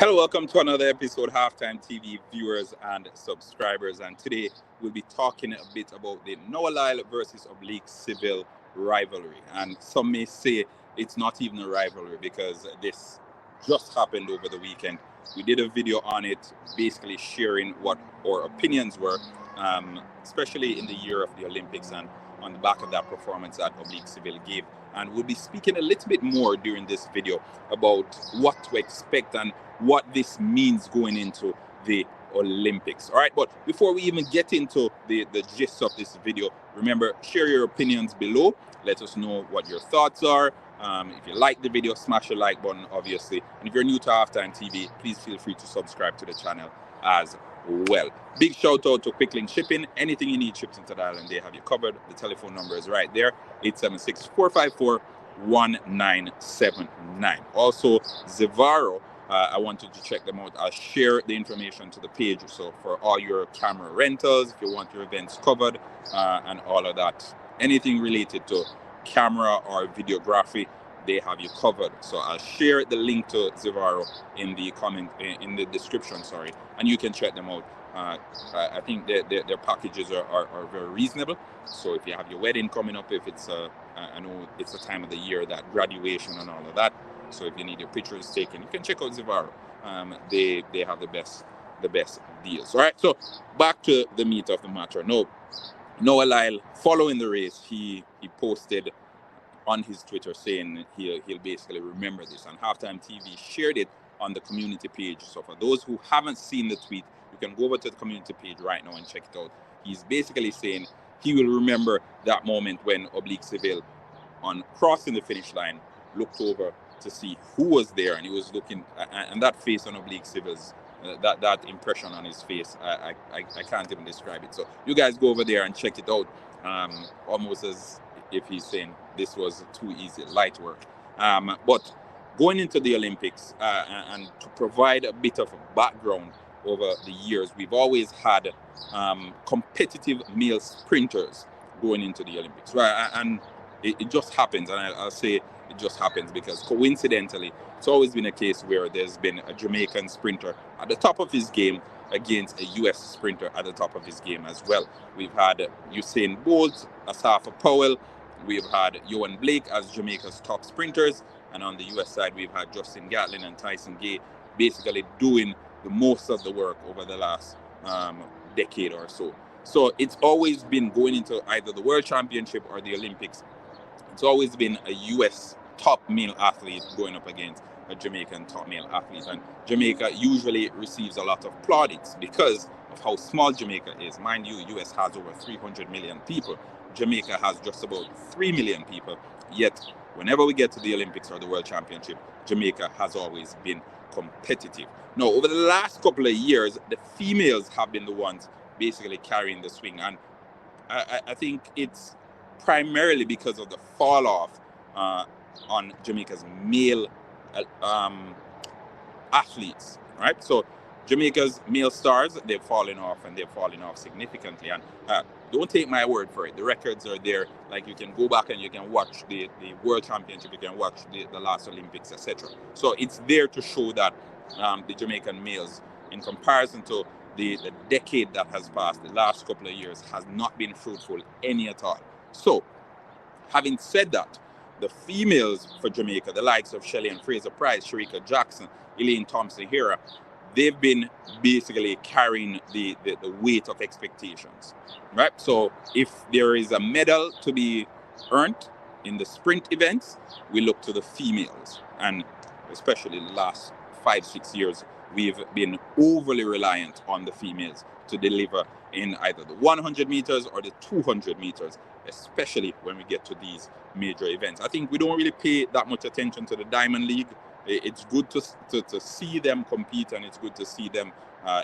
Hello, welcome to another episode, Halftime TV viewers and subscribers. And today we'll be talking a bit about the Lyles versus Seville rivalry. And some may say it's not even a rivalry because this just happened over the weekend. We did a video on it, basically sharing what our opinions were, especially in the year of the Olympics and on the back of that performance that Seville gave. And we'll be speaking a little bit more during this video about what to expect and what this means going into the Olympics. All right, but before we even get into the gist of this video, remember, share your opinions below. Let us know what your thoughts are. If you like the video, smash the like button, obviously. And if you're new to Halftime TV, please feel free to subscribe to the channel as well. Big shout out to Quick Link Shipping. Anything you need shipped into the island, they have you covered. The telephone number is right there, 876-454-1979. Also, Zivaro, I want you to check them out. I'll share the information to the page. So for all your camera rentals, if you want your events covered and all of that, anything related to camera or videography, they have you covered. So I'll share the link to Zivaro in the description, and you can check them out. I think their packages are very reasonable. So if you have your wedding coming up, if it's I know it's the time of the year, that graduation and all of that. So if you need your pictures taken, you can check out Zivaro. They have the best deals. All right. So back to the meat of the matter. Noah Lyles, following the race, he posted on his Twitter saying he'll basically remember this, and Halftime TV shared it on the community page. So for those who haven't seen the tweet, you can go over to the community page right now and check it out. He's basically saying he will remember that moment when Seville, on crossing the finish line, looked over to see who was there, and he was looking, and that face on Seville's, that impression on his face, I can't even describe it. So you guys go over there and check it out, almost as if he's saying this was too easy, light work. But going into the Olympics, and to provide a bit of a background, over the years, we've always had competitive male sprinters going into the Olympics, right? And it just happens, and I'll say it just happens because coincidentally, it's always been a case where there's been a Jamaican sprinter at the top of his game against a US sprinter at the top of his game as well. We've had Usain Bolt, Asafa Powell, we've had Johan Blake as Jamaica's top sprinters, and on the US side, we've had Justin Gatlin and Tyson Gay basically doing the most of the work over the last decade or so. So it's always been going into either the World Championship or the Olympics. It's always been a US top male athlete going up against a Jamaican top male athlete. And Jamaica usually receives a lot of plaudits because of how small Jamaica is. Mind you, US has over 300 million people. Jamaica has just about 3 million people. Yet, whenever we get to the Olympics or the World Championship, Jamaica has always been competitive. Now, over the last couple of years, the females have been the ones basically carrying the swing. And I think it's primarily because of the fall off on Jamaica's male athletes, right? So Jamaica's male stars, they've fallen off, and they've fallen off significantly. And don't take my word for it. The records are there. Like, you can go back and you can watch the World Championship, you can watch the last Olympics, etc. So it's there to show that the Jamaican males, in comparison to the decade that has passed, the last couple of years, has not been fruitful any at all. So, having said that, the females for Jamaica, the likes of Shelley and Fraser Price, Sharika Jackson, Elaine Thompson-Herah, they've been basically carrying the weight of expectations, right? So if there is a medal to be earned in the sprint events, we look to the females. And especially the last 5-6 years, we've been overly reliant on the females to deliver in either the 100 meters or the 200 meters, especially when we get to these major events. I think we don't really pay that much attention to the Diamond League. It's good to see them compete, and it's good to see them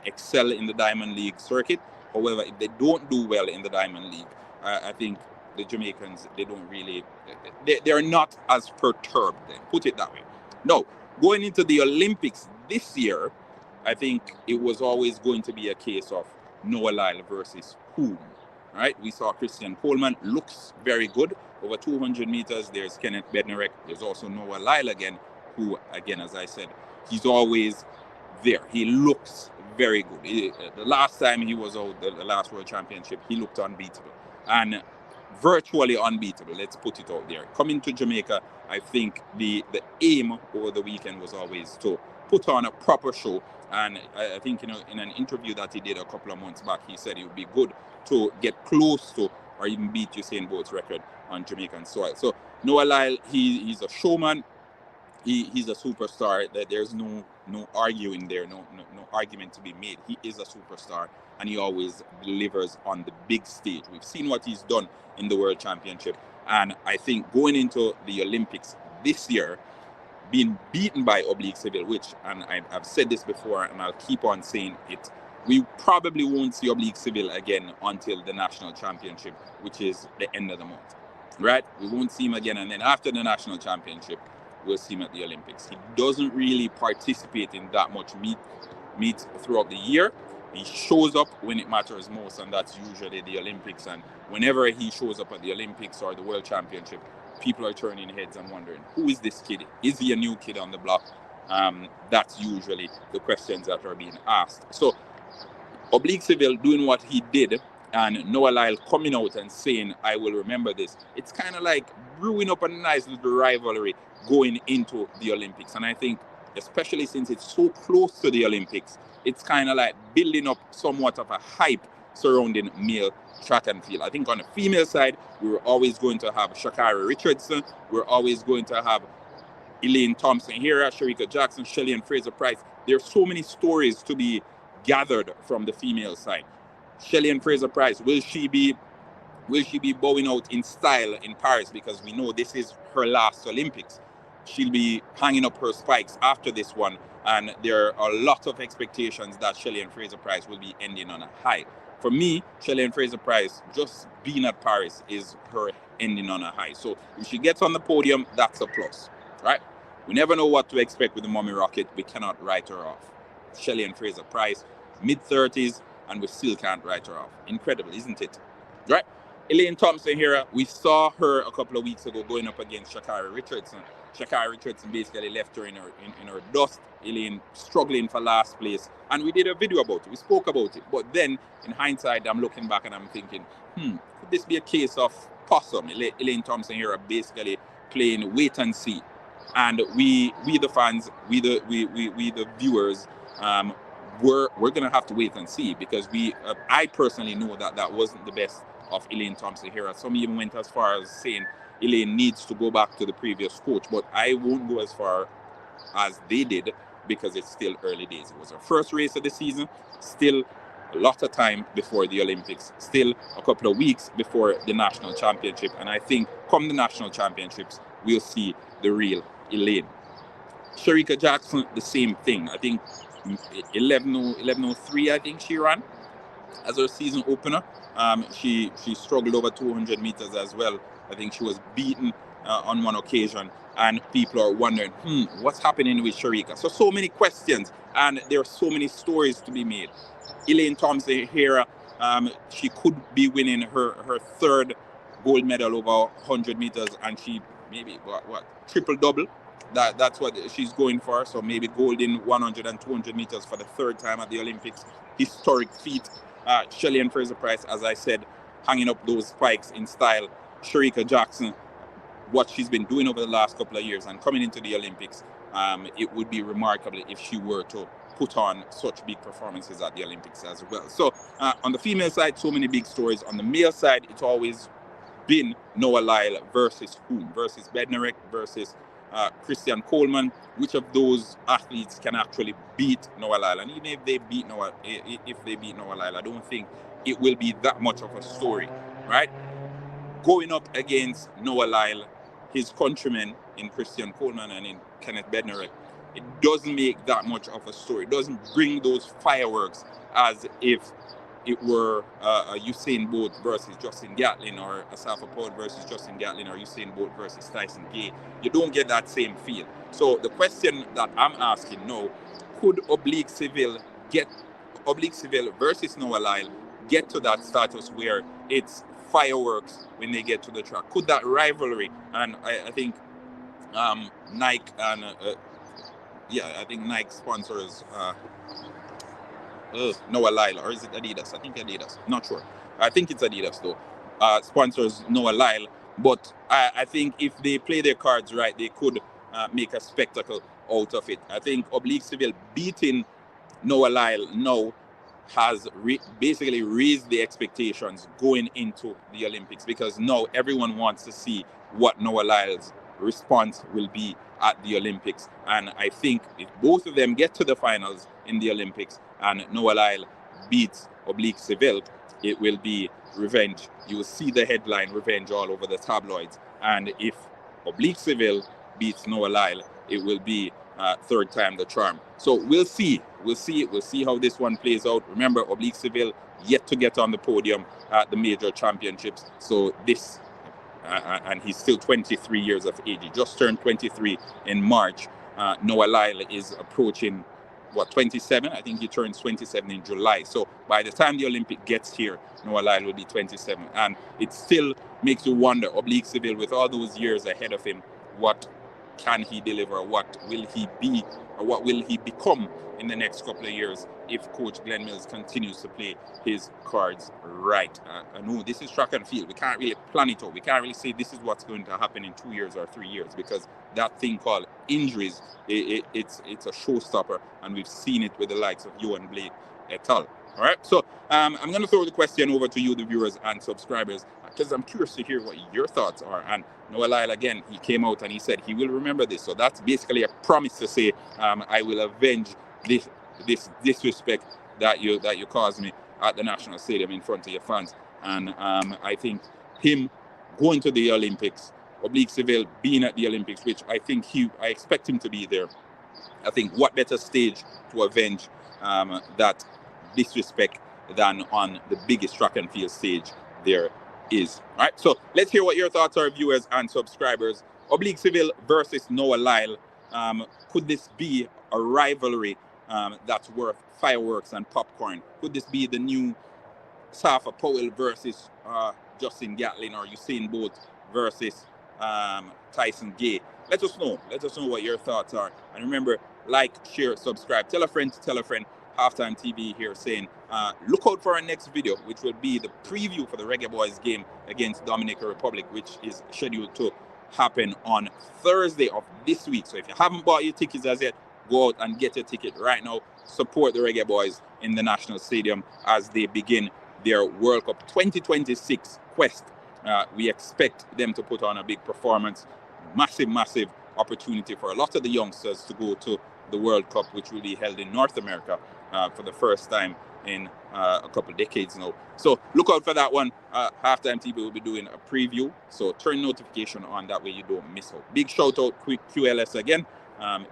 excel in the Diamond League circuit. However, if they don't do well in the Diamond League, I think the Jamaicans, they don't really, they're not as perturbed, then, put it that way. No, going into the Olympics this year, I think it was always going to be a case of Noah Lyles versus whom, right? We saw Christian Coleman looks very good over 200 meters. There's Kenneth Bednarek. There's also Noah Lyles again, who, again, as I said, he's always there. He looks very good. The last time he was out, the last World Championship, he looked unbeatable. And virtually unbeatable, let's put it out there. Coming to Jamaica, I think the aim over the weekend was always to put on a proper show. And I think, in an interview that he did a couple of months back, he said it would be good to get close to or even beat Usain Bolt's record on Jamaican soil. So Noah Lyles, he's a showman. He's a superstar. There's no arguing there, no argument to be made. He is a superstar, and he always delivers on the big stage. We've seen what he's done in the World Championship, and I think going into the Olympics this year, being beaten by Seville, which, and I've said this before, and I'll keep on saying it, we probably won't see Seville again until the national championship, which is the end of the month, right? We won't see him again, and then after the national championship, we'll see him at the Olympics. He doesn't really participate in that much meet throughout the year. He shows up when it matters most, and that's usually the Olympics. And whenever he shows up at the Olympics or the World Championship, people are turning heads and wondering, who is this kid? Is he a new kid on the block? That's usually the questions that are being asked. So Seville doing what he did, and Noah Lyles coming out and saying, I will remember this. It's kind of like brewing up a nice little rivalry going into the Olympics. And I think, especially since it's so close to the Olympics, it's kind of like building up somewhat of a hype surrounding male track and field. I think on the female side, we were always going to have Sha'Carri Richardson. We're always going to have Elaine Thompson-Herah, Shericka Jackson, Shelly-Ann Fraser-Pryce. There's so many stories to be gathered from the female side. Shelly-Ann Fraser-Pryce, will she be bowing out in style in Paris? Because we know this is her last Olympics. She'll be hanging up her spikes after this one, and there are a lot of expectations that Shelly-Ann Fraser-Pryce will be ending on a high. For me, Shelly-Ann Fraser-Pryce, just being at Paris is her ending on a high. So if she gets on the podium, that's a plus, right? We never know what to expect with the Mummy Rocket. We cannot write her off. Shelly-Ann Fraser-Pryce, mid-30s, and we still can't write her off. Incredible, isn't it? Right? Elaine Thompson-Herah, we saw her a couple of weeks ago going up against Sha'Carri Richardson. Sha'Carri Richardson basically left her in her dust. Elaine struggling for last place. And we did a video about it. We spoke about it. But then, in hindsight, I'm looking back and I'm thinking, could this be a case of possum? Elaine Thompson-Herah basically playing wait and see. And we the fans, we the viewers, we're going to have to wait and see, because I personally know that wasn't the best of Elaine Thompson-Herah. Some even went as far as saying Elaine needs to go back to the previous coach, but I won't go as far as they did, because it's still early days. It was her first race of the season, still a lot of time before the Olympics, still a couple of weeks before the national championship, and I think come the national championships, we'll see the real Elaine. Shericka Jackson, the same thing. I think 11:03, I think she ran as her season opener. She struggled over 200 meters as well. I think she was beaten on one occasion, and people are wondering, what's happening with Shericka? So many questions, and there are so many stories to be made. Elaine Thompson-Herah, she could be winning her third gold medal over 100 meters, and she maybe triple-double. That's what she's going for. So maybe gold in 100 and 200 meters for the third time at the Olympics. Historic feat. Shelly-Ann Fraser-Pryce, as I said, hanging up those spikes in style. Shericka Jackson, what she's been doing over the last couple of years and coming into the Olympics, it would be remarkable if she were to put on such big performances at the Olympics as well. So on the female side, so many big stories. On the male side, it's always been Noah Lyles versus whom? Versus Bednarek, versus Christian Coleman. Which of those athletes can actually beat Noah Lyles? And even if they beat Noah Lyles, I don't think it will be that much of a story, right? Going up against Noah Lyles, his countrymen in Christian Coleman and in Kenneth Bednarek, it doesn't make that much of a story. It doesn't bring those fireworks as if it were a Usain Bolt versus Justin Gatlin, or a Safa Poud versus Justin Gatlin, or Usain Bolt versus Tyson Gay. You don't get that same feel. So the question that I'm asking now, could Seville versus Noah Lyles get to that status where it's fireworks when they get to the track? Could that rivalry, and I think Nike and I think Nike sponsors Noah Lyles, or is it Adidas? I think Adidas. Not sure. I think it's Adidas though. Sponsors Noah Lyles, but I think if they play their cards right, they could make a spectacle out of it. I think Oblique Seville beating Noah Lyles now has basically raised the expectations going into the Olympics, because now everyone wants to see what Noah Lyles' response will be at the Olympics. And I think if both of them get to the finals in the Olympics and Noah Lyles beats Oblique Seville, it will be revenge. You will see the headline revenge all over the tabloids. And if Oblique Seville beats Noah Lyles, it will be third time the charm. So we'll see. We'll see how this one plays out. Remember, Oblique Seville yet to get on the podium at the major championships. So this, and he's still 23 years of age. He just turned 23 in March. Noah Lyles is approaching, 27? I think he turns 27 in July. So by the time the Olympic gets here, Noah Lyles will be 27. And it still makes you wonder, Oblique Seville, with all those years ahead of him, what can he deliver? What will he be, or what will he become in the next couple of years if Coach Glenn Mills continues to play his cards right? I know this is track and field. We can't really plan it out. We can't really say this is what's going to happen in 2 years or 3 years, because that thing called injuries, it's a showstopper, and we've seen it with the likes of Johan Blake et al. All right, so I'm going to throw the question over to you, the viewers and subscribers, because I'm curious to hear what your thoughts are. And Noah Lyles, again, he came out and he said he will remember this. So that's basically a promise to say, I will avenge this disrespect that you caused me at the National Stadium in front of your fans. And I think him going to the Olympics, Oblique Seville being at the Olympics, which I expect him to be there. I think what better stage to avenge that disrespect than on the biggest track and field stage there is. All right, so let's hear what your thoughts are, viewers and subscribers. Oblique Seville versus Noah Lyles. Could this be a rivalry that's worth fireworks and popcorn? Could this be the new Safa Powell versus Justin Gatlin, or Usain Bolt versus Tyson Gay? Let us know. Let us know what your thoughts are. And remember, like, share, subscribe. Tell a friend to tell a friend. Halftime TV here saying, look out for our next video, which will be the preview for the Reggae Boys game against Dominican Republic, which is scheduled to happen on Thursday of this week. So if you haven't bought your tickets as yet, go out and get your ticket right now. Support the Reggae Boys in the National Stadium as they begin their World Cup 2026 quest. We expect them to put on a big performance. Massive opportunity for a lot of the youngsters to go to the World Cup, which will be held in North America for the first time in a couple of decades now. So look out for that one. Halftime TV will be doing a preview, so turn notification on, that way you don't miss out. Big shout out QLS again.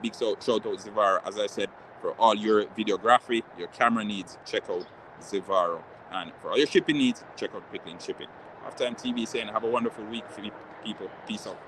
Big shout out Zivaro, as I said, for all your videography, your camera needs, check out Zivaro. And for all your shipping needs, check out Picklin Shipping. Halftime TV saying have a wonderful week, people. Peace out.